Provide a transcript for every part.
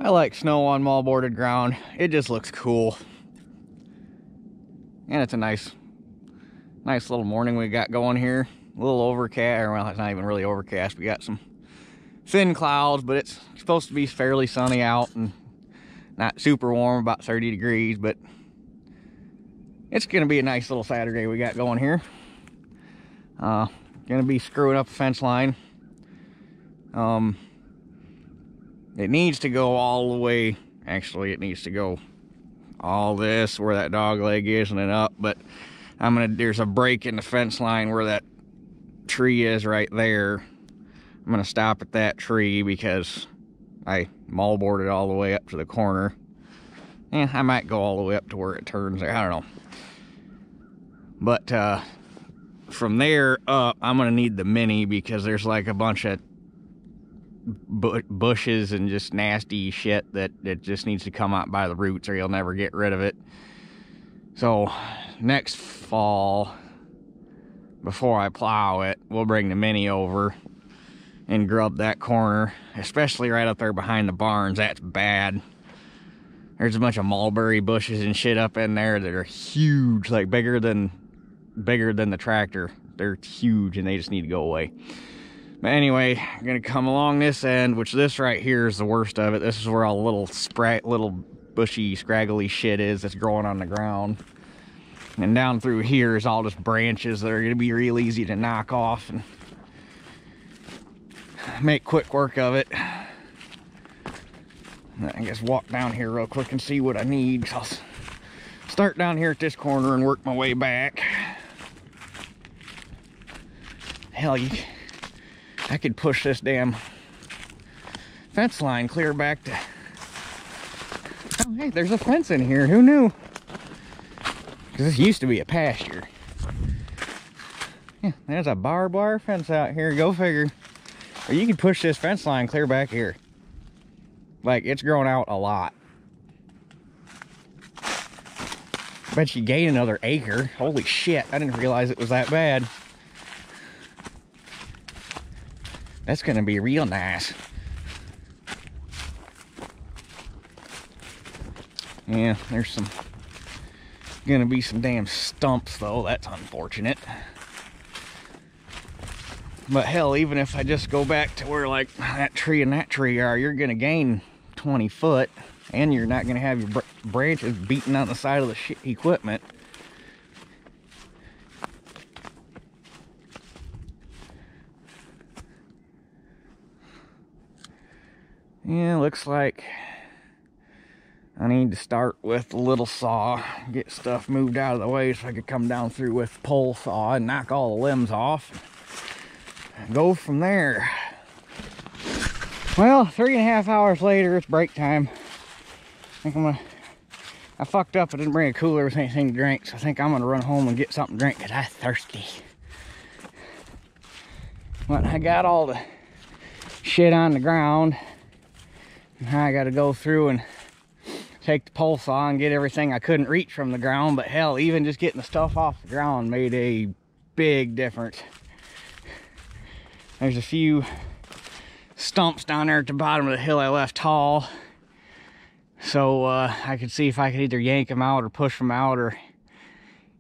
I like snow on moldboarded ground. It just looks cool. And it's a nice little morning we got going here. A little overcast, well, it's not even really overcast. We got some thin clouds, but it's supposed to be fairly sunny out and not super warm, about 30 degrees, but it's gonna be a nice little Saturday we got going here. Gonna be screwing up a fence line. It needs to go all the way. Actually, it needs to go all this where that dog leg is and then up, but there's a break in the fence line where that tree is right there. I'm gonna stop at that tree because I moldboarded all the way up to the corner. I might go all the way up to where it turns there, I don't know. But from there up, I'm gonna need the mini because there's like a bunch of bushes and just nasty shit that it just needs to come out by the roots or you'll never get rid of it. So next fall, before I plow it, we'll bring the mini over and grub that corner, especially right up there behind the barns. That's bad. There's a bunch of mulberry bushes and shit up in there that are huge, like bigger than the tractor. They're huge and they just need to go away. But anyway, I'm gonna come along this end, which this right here is the worst of it. This is where all the little bushy, scraggly shit is that's growing on the ground. And down through here is all just branches that are gonna be real easy to knock off and make quick work of it. I guess walk down here real quick and see what I need. I'll start down here at this corner and work my way back. Hell, I could push this damn fence line clear back to... Oh, hey, there's a fence in here. Who knew? Because this used to be a pasture. Yeah, there's a barbed wire fence out here. Go figure. Or you can push this fence line clear back here. Like, it's grown out a lot. Bet you gain another acre. Holy shit, I didn't realize it was that bad. That's gonna be real nice. Yeah, there's gonna be some damn stumps though. That's unfortunate. But hell, even if I just go back to where like that tree and that tree are, you're gonna gain 20 foot and you're not gonna have your branches beating on the side of the shit equipment. Yeah, looks like I need to start with the little saw, get stuff moved out of the way so I could come down through with the pole saw and knock all the limbs off and go from there. Well, 3.5 hours later, it's break time. I think I fucked up. I didn't bring a cooler with anything to drink, so I think I'm gonna run home and get something to drink because I'm thirsty. But I got all the shit on the ground. Now I got to go through and take the pole saw and get everything I couldn't reach from the ground. But hell, even just getting the stuff off the ground made a big difference. There's a few stumps down there at the bottom of the hill I left tall. So I could see if I could either yank them out or push them out, or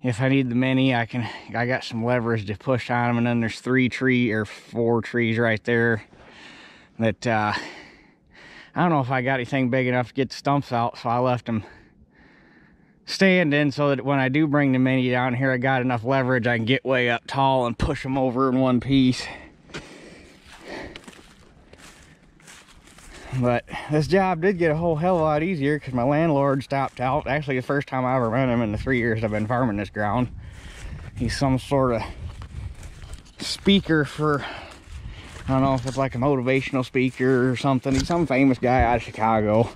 if I need the mini, I got some levers to push on them. And then there's 4 trees right there that I don't know if I got anything big enough to get the stumps out, so I left them standing so that when I do bring the mini down here, I got enough leverage I can get way up tall and push them over in one piece. But this job did get a whole hell of a lot easier because my landlord stopped out. Actually, the first time I ever met him in the 3 years I've been farming this ground. He's some sort of speaker for... I don't know if it's like a motivational speaker or something. He's some famous guy out of Chicago.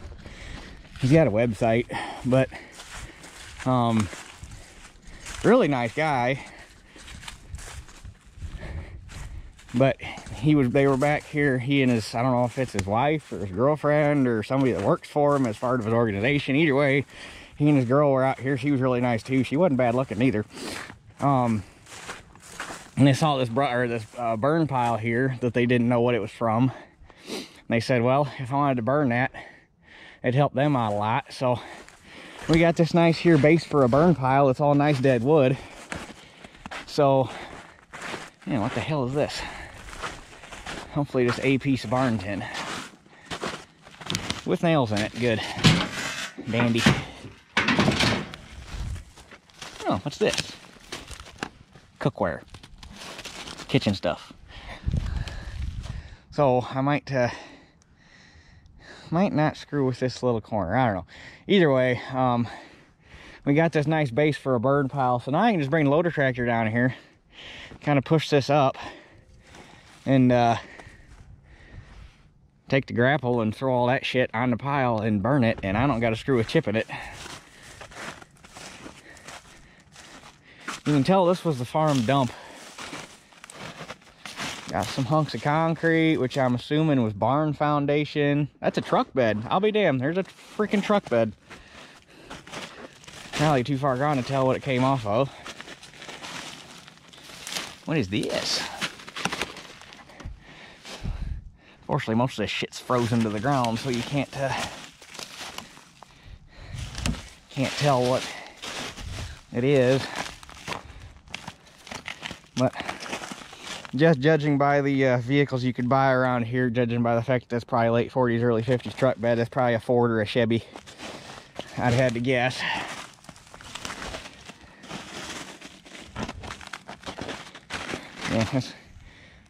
He's got a website, but really nice guy. But they were back here, he and his, I don't know if it's his wife or his girlfriend or somebody that works for him as part of his organization. Either way, he and his girl were out here. She was really nice too. She wasn't bad looking either. And they saw this burn pile here that they didn't know what it was from. And they said, well, if I wanted to burn that, It helped them out a lot. So we got this nice here base for a burn pile. It's all nice dead wood. So, man, what the hell is this? Hopefully just a piece of barn tin with nails in it. Good. Dandy. Oh, what's this? Cookware. Kitchen stuff. So I might not screw with this little corner. I don't know. Either way, we got this nice base for a burn pile. So now I can just bring the loader tractor down here, kind of push this up, and take the grapple and throw all that shit on the pile and burn it, and I don't got to screw with chipping it. You can tell this was the farm dump. Got some hunks of concrete, which I'm assuming was barn foundation. That's a truck bed. I'll be damned. There's a freaking truck bed. Probably too far gone to tell what it came off of. What is this? Fortunately, most of this shit's frozen to the ground, so you can't tell what it is. But just judging by the vehicles you could buy around here, judging by the fact that that's probably late 40s, early 50s truck bed, that's probably a Ford or a Chevy. I'd had to guess. Yeah,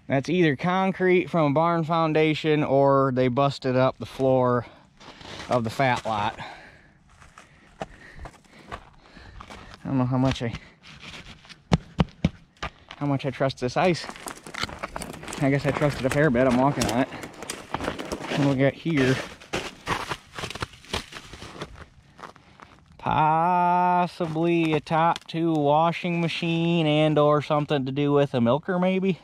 that's either concrete from a barn foundation or they busted up the floor of the fat lot. I don't know how much I trust this ice. I guess I trust it a fair bit. I'm walking on it. And we'll get here. Possibly a top 2 washing machine and or something to do with a milker maybe.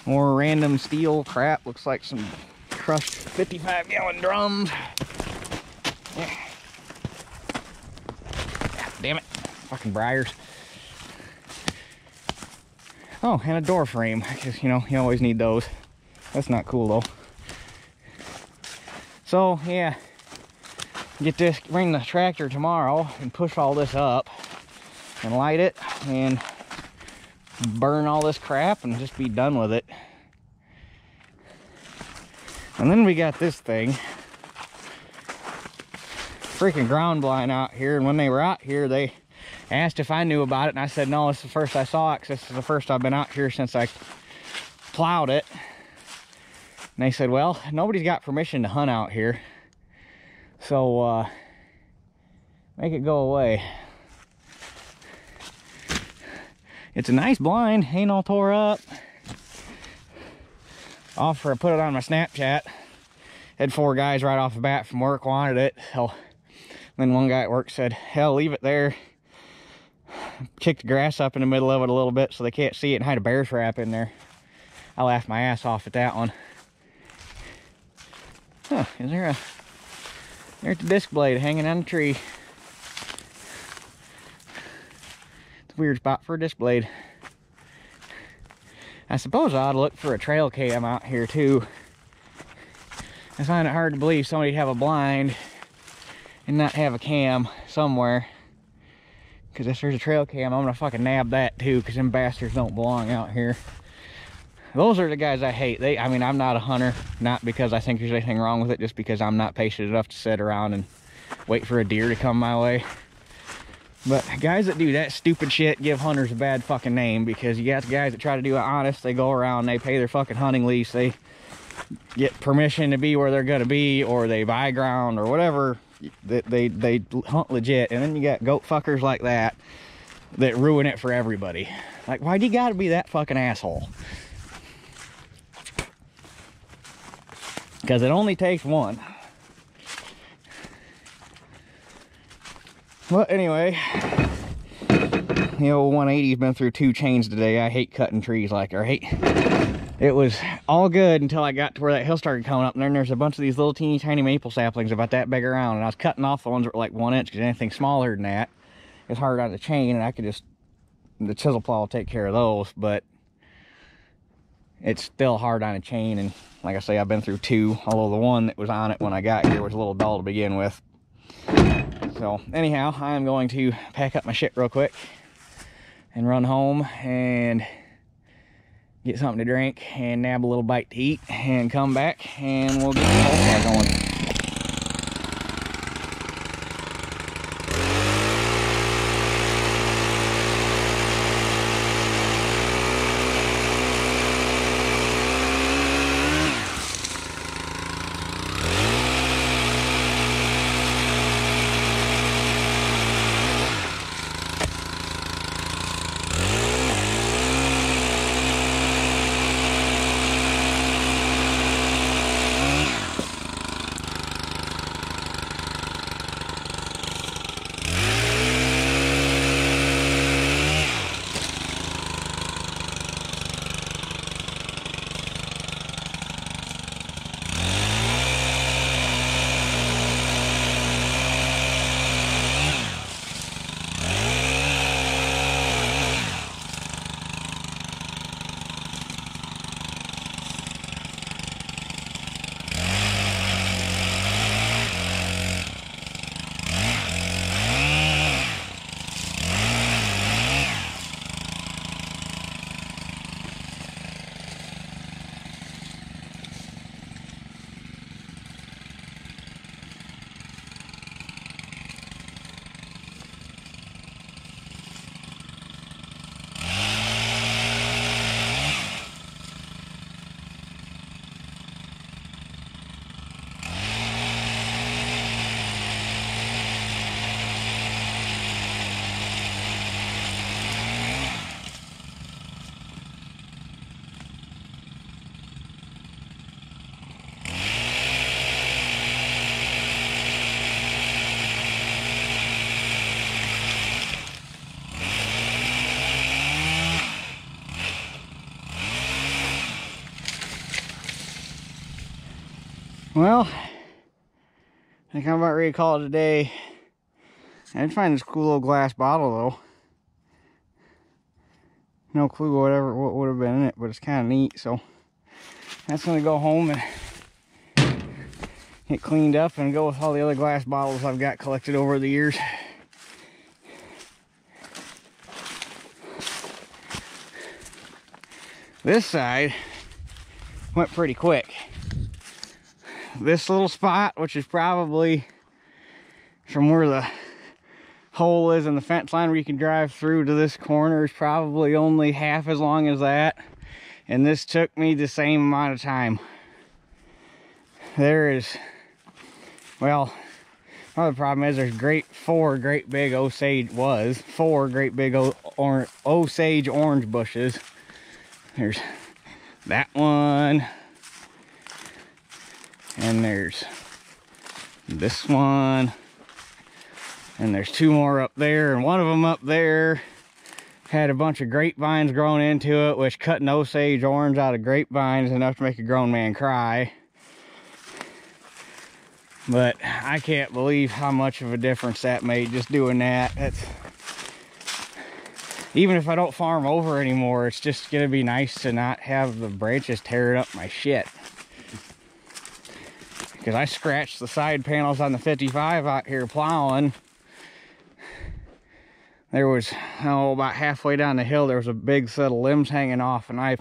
More random steel crap. Looks like some crushed 55-gallon drums. Yeah. Damn it. Fucking briars. Oh, and a door frame, because, you know, you always need those. That's not cool, though. So, yeah. Bring the tractor tomorrow and push all this up and light it and burn all this crap and just be done with it. And then we got this thing. Freaking ground blind out here, and when they were out here they asked if I knew about it, and I said no, this is the first I saw it, because this is the first I've been out here since I plowed it. And they said, well, nobody's got permission to hunt out here, so make it go away. It's a nice blind, ain't all tore up. I put it on my Snapchat. Had 4 guys right off the bat from work wanted it. So then one guy at work said, hell, leave it there. Kicked the grass up in the middle of it a little bit so they can't see it, and hide a bear trap in there. I laughed my ass off at that one. Huh, is there there's the disc blade hanging on the tree. It's a weird spot for a disc blade. I suppose I ought to look for a trail cam out here too. I find it hard to believe somebody'd have a blind and not have a cam somewhere. Because if there's a trail cam, I'm gonna fucking nab that too, because them bastards don't belong out here. Those are the guys I hate. I mean, I'm not a hunter, not because I think there's anything wrong with it, just because I'm not patient enough to sit around and wait for a deer to come my way. But guys that do that stupid shit give hunters a bad fucking name, because you got the guys that try to do it honest. They go around, they pay their fucking hunting lease, they get permission to be where they're gonna be, or they buy ground or whatever. They hunt legit, and then you got goat fuckers like that that ruin it for everybody. Like, why do you gotta be that fucking asshole? Because it only takes one. Well, anyway, the old 180's been through 2 chains today. I hate cutting trees like her. It was all good until I got to where that hill started coming up, and then there's a bunch of these little teeny tiny maple saplings about that big around, and I was cutting off the ones that were like 1 inch, because anything smaller than that is hard on the chain, and I could just, the chisel plow will take care of those. But it's still hard on a chain. And like I say, I've been through 2, although the one that was on it when I got here was a little dull to begin with. So anyhow, I am going to pack up my shit real quick and run home and get something to drink and nab a little bite to eat and come back and we'll get the whole car going. Well, I think I'm about ready to call it a day. I did find this cool little glass bottle though. No clue what would have been in it, but it's kind of neat. So that's gonna go home and get cleaned up and go with all the other glass bottles I've got collected over the years. This side went pretty quick. This little spot, which is probably from where the hole is in the fence line where you can drive through to this corner, is probably only half as long as that. And this took me the same amount of time. There is, well, another problem is there's four great big Osage orange bushes. There's that one. And there's this one, and there's 2 more up there, and one of them up there had a bunch of grapevines growing into it, which cutting Osage orange out of grapevines is enough to make a grown man cry. But I can't believe how much of a difference that made just doing that. Even if I don't farm over anymore, it's just gonna be nice to not have the branches tearing up my shit. Because I scratched the side panels on the 55 out here plowing. There was, about halfway down the hill, there was a big set of limbs hanging off, and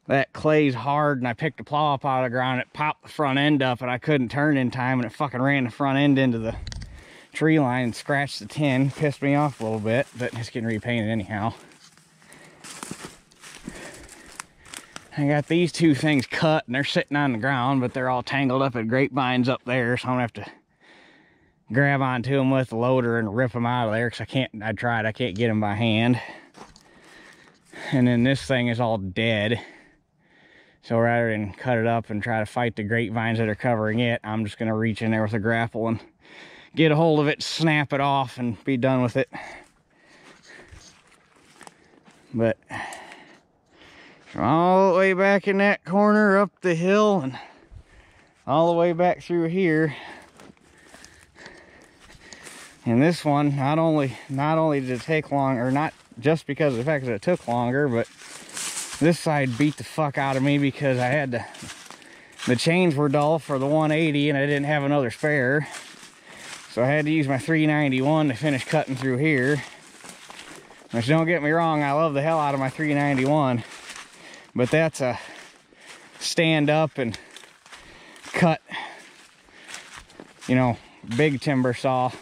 that clay's hard, and I picked the plow up out of the ground, it popped the front end up, and I couldn't turn in time, and it fucking ran the front end into the tree line and scratched the tin. Pissed me off a little bit, but it's getting repainted anyhow. I got these 2 things cut and they're sitting on the ground, but they're all tangled up in grapevines up there, so I'm gonna have to grab onto them with the loader and rip them out of there, because I can't get them by hand. And then this thing is all dead, so rather than cut it up and try to fight the grapevines that are covering it, I'm just gonna reach in there with a grapple and get a hold of it, snap it off, and be done with it. But from all the way back in that corner up the hill and all the way back through here, and this one, not only did it take long, or not just because of the fact that it took longer, but This side beat the fuck out of me because I had to, the chains were dull for the 180 and I didn't have another spare. So I had to use my 391 to finish cutting through here. Which, don't get me wrong, I love the hell out of my 391. But that's a stand up and cut, you know, big timber saw.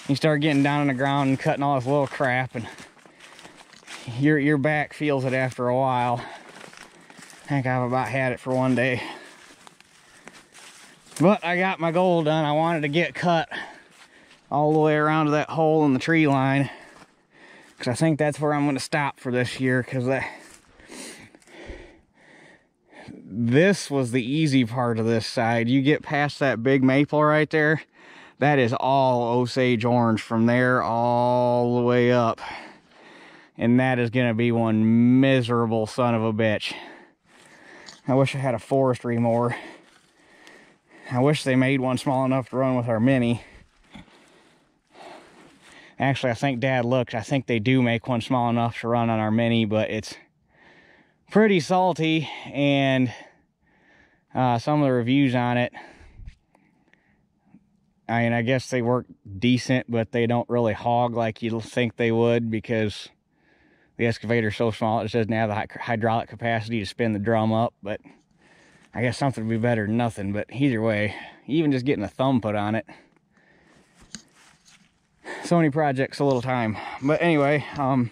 You start getting down on the ground and cutting all this little crap, and your back feels it after a while. I think I've about had it for one day. But I got my goal done. I wanted to get cut all the way around to that hole in the tree line, because I think that's where I'm going to stop for this year, because this was the easy part of this side. You get past that big maple right there, that is all Osage orange from there all the way up. And that is going to be one miserable son of a bitch. I wish I had a forestry mower. I wish they made one small enough to run with our Mini. Actually, I think Dad looked. I think they do make one small enough to run on our Mini, but it's pretty salty, and some of the reviews on it, I mean, I guess they work decent, but they don't really hog like you'd think they would, because the excavator's so small it just doesn't have the hydraulic capacity to spin the drum up. But I guess something would be better than nothing. But either way, even just getting a thumb put on it, so many projects, a little time. But anyway, I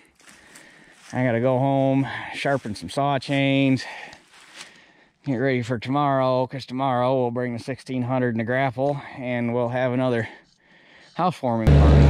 gotta go home, sharpen some saw chains, get ready for tomorrow, because tomorrow we'll bring the 1600 in the grapple and we'll have another housewarming party.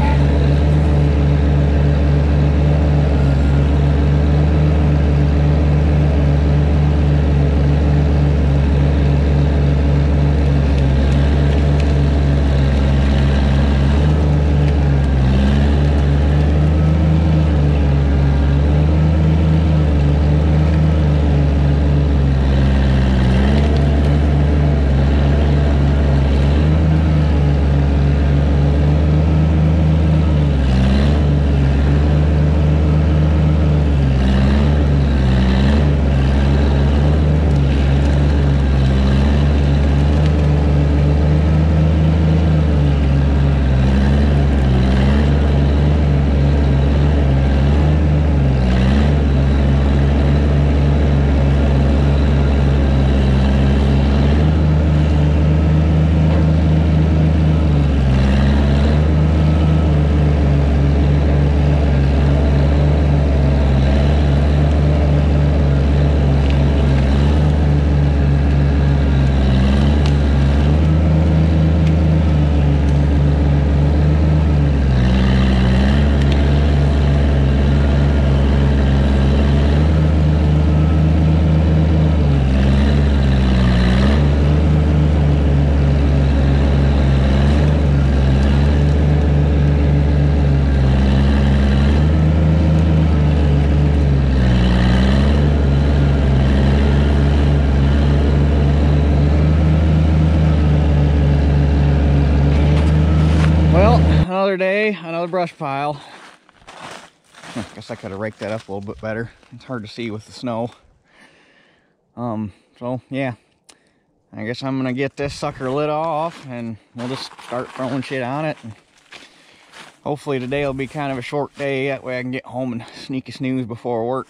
Another day, another brush pile. I guess I could have raked that up a little bit better. It's hard to see with the snow. So yeah, I guess I'm gonna get this sucker lit off and we'll just start throwing shit on it. And hopefully today will be kind of a short day, that way I can get home and sneak a snooze before work.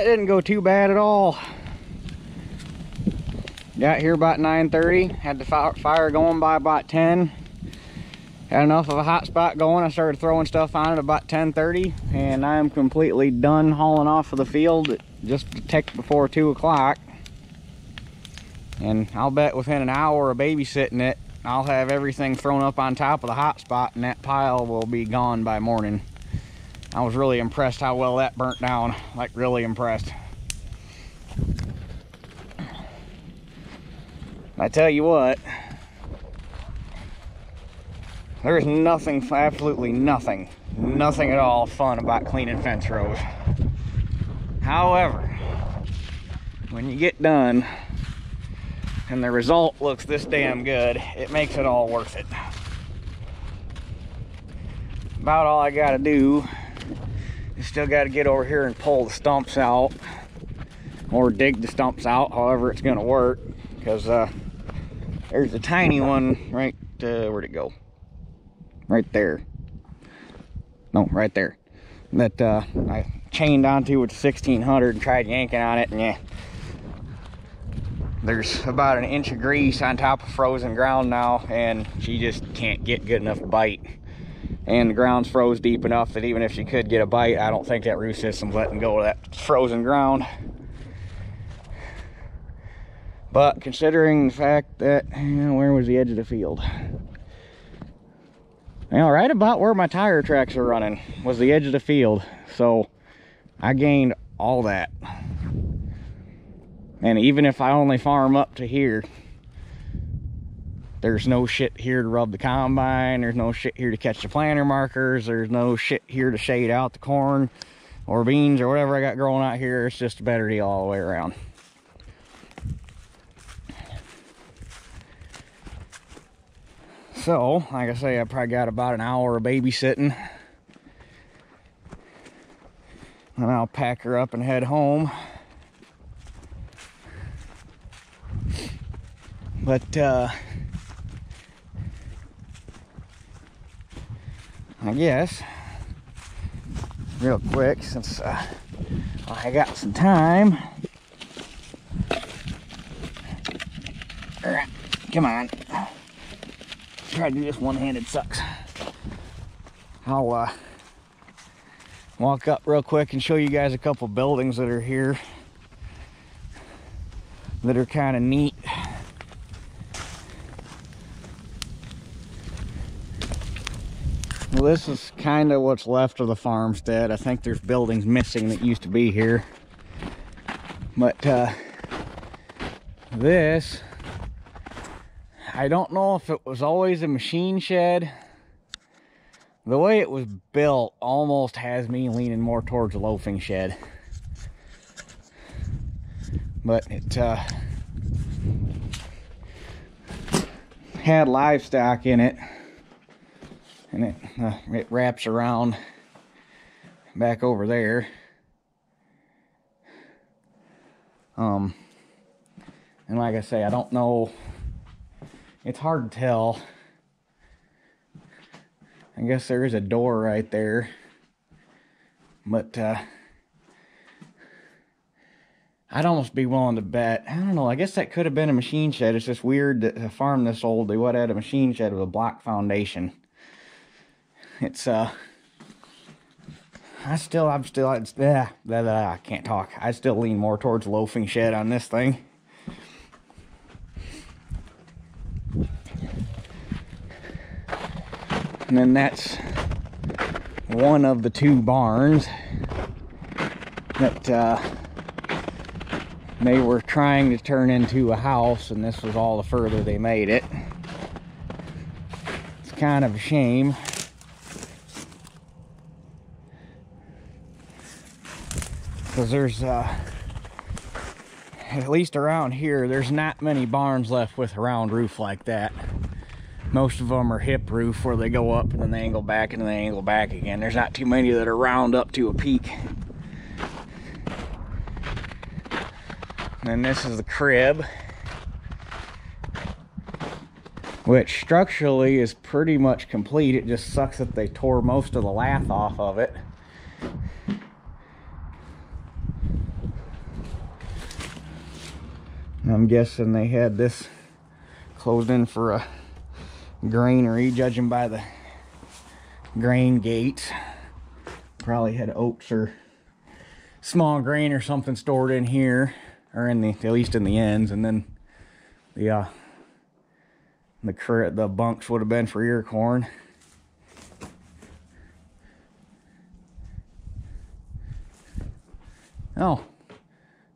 that didn't go too bad at all. Got here about 9:30, had the fire going by about 10. Had enough of a hot spot going. I started throwing stuff on it about 10:30, and I'm completely done hauling off of the field just a tick before 2 o'clock. And I'll bet within an hour of babysitting it, I'll have everything thrown up on top of the hot spot, and that pile will be gone by morning. I was really impressed how well that burnt down, like really impressed. I tell you what, there's nothing, absolutely nothing at all fun about cleaning fence rows. However, when you get done and the result looks this damn good, it makes it all worth it. About all I gotta do is still gotta get over here and pull the stumps out, or dig the stumps out, however it's gonna work, because there's a tiny one right, where'd it go? Right there. No, right there. That I chained onto with the 1600 and tried yanking on it, and yeah. There's about an inch of grease on top of frozen ground now, and she just can't get good enough bite. And the ground's froze deep enough that even if she could get a bite, I don't think that root system's letting go of that frozen ground. But considering the fact that, where was the edge of the field? Well, right about where my tire tracks are running was the edge of the field. So I gained all that. And even if I only farm up to here, there's no shit here to rub the combine. There's no shit here to catch the planter markers. There's no shit here to shade out the corn or beans or whatever I got growing out here. It's just a better deal all the way around. So, like I say, I probably got about an hour of babysitting. And I'll pack her up and head home. But, I guess, real quick, since I got some time. Alright, come on. Try to do this one-handed sucks. I'll walk up real quick and show you guys a couple buildings that are here that are kind of neat. Well, this is kind of what's left of the farmstead. I think there's buildings missing that used to be here, but this, I don't know if it was always a machine shed. The way it was built almost has me leaning more towards a loafing shed. But it had livestock in it, and it wraps around back over there. And like I say, I don't know. It's hard to tell. I guess there is a door right there. But I'd almost be willing to bet. I don't know. I guess that could have been a machine shed. It's just weird that a farm this old, they would have had a machine shed with a block foundation. It's I can't talk. I still lean more towards loafing shed on this thing. And then that's one of the two barns that they were trying to turn into a house, and this was all the further they made it. It's kind of a shame. Because there's, at least around here, there's not many barns left with a round roof like that. Most of them are hip roof, where they go up and then they angle back and then they angle back again. There's not too many that are round up to a peak. And this is the crib, which structurally is pretty much complete. It just sucks that they tore most of the lath off of it. I'm guessing they had this closed in for a granary, judging by the grain gates. Probably had oats or small grain or something stored in here, or in the, at least in the ends, and then the bunks would have been for ear corn. Oh,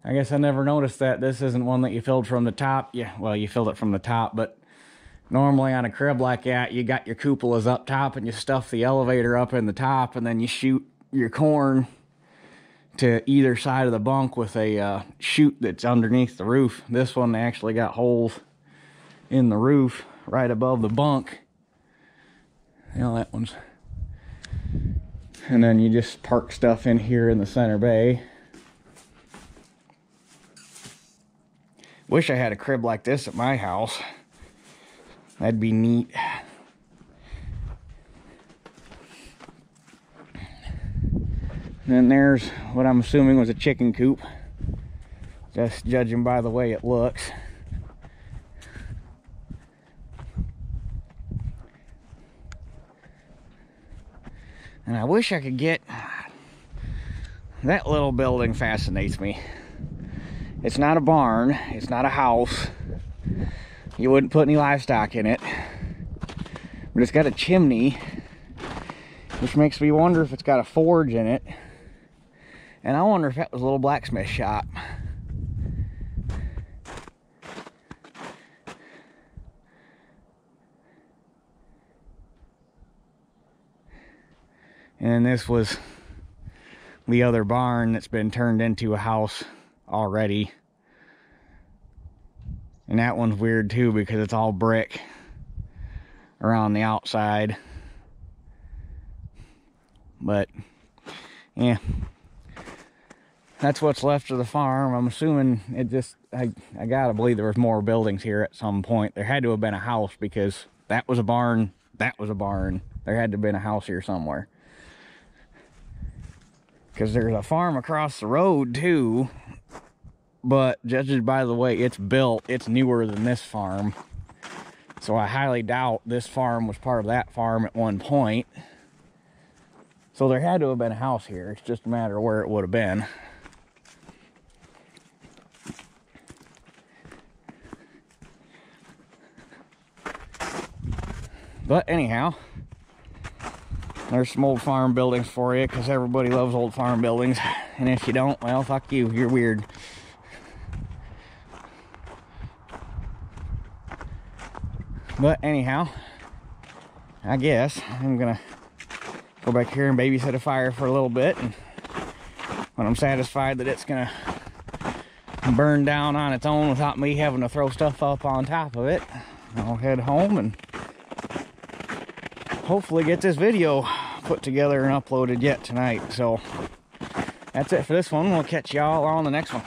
I guess I never noticed that this isn't one that you filled from the top. Yeah, well, you filled it from the top, but normally on a crib like that, you got your cupolas up top and you stuff the elevator up in the top, and then you shoot your corn to either side of the bunk with a chute that's underneath the roof. This one actually got holes in the roof right above the bunk. You know, that one's. And then you just park stuff in here in the center bay. Wish I had a crib like this at my house. That'd be neat. And then there's what I'm assuming was a chicken coop, just judging by the way it looks. And I wish I could get... That little building fascinates me. It's not a barn, it's not a house. You wouldn't put any livestock in it. But it's got a chimney, which makes me wonder if it's got a forge in it. And I wonder if that was a little blacksmith shop. And this was the other barn that's been turned into a house already. And that one's weird too, because it's all brick around the outside. But yeah, that's what's left of the farm. I'm assuming it just, I gotta believe there was more buildings here at some point. There had to have been a house, because that was a barn, that was a barn. There had to have been a house here somewhere. Because there's a farm across the road too, but judging by the way it's built, it's newer than this farm. So I highly doubt this farm was part of that farm at one point. So there had to have been a house here. It's just a matter of where it would have been. But anyhow, there's some old farm buildings for you, because everybody loves old farm buildings. And if you don't, well, fuck you, you're weird. But anyhow, I guess I'm gonna go back here and babysit a fire for a little bit, and when I'm satisfied that it's gonna burn down on its own without me having to throw stuff up on top of it, I'll head home and hopefully get this video put together and uploaded yet tonight. So that's it for this one. We'll catch y'all on the next one.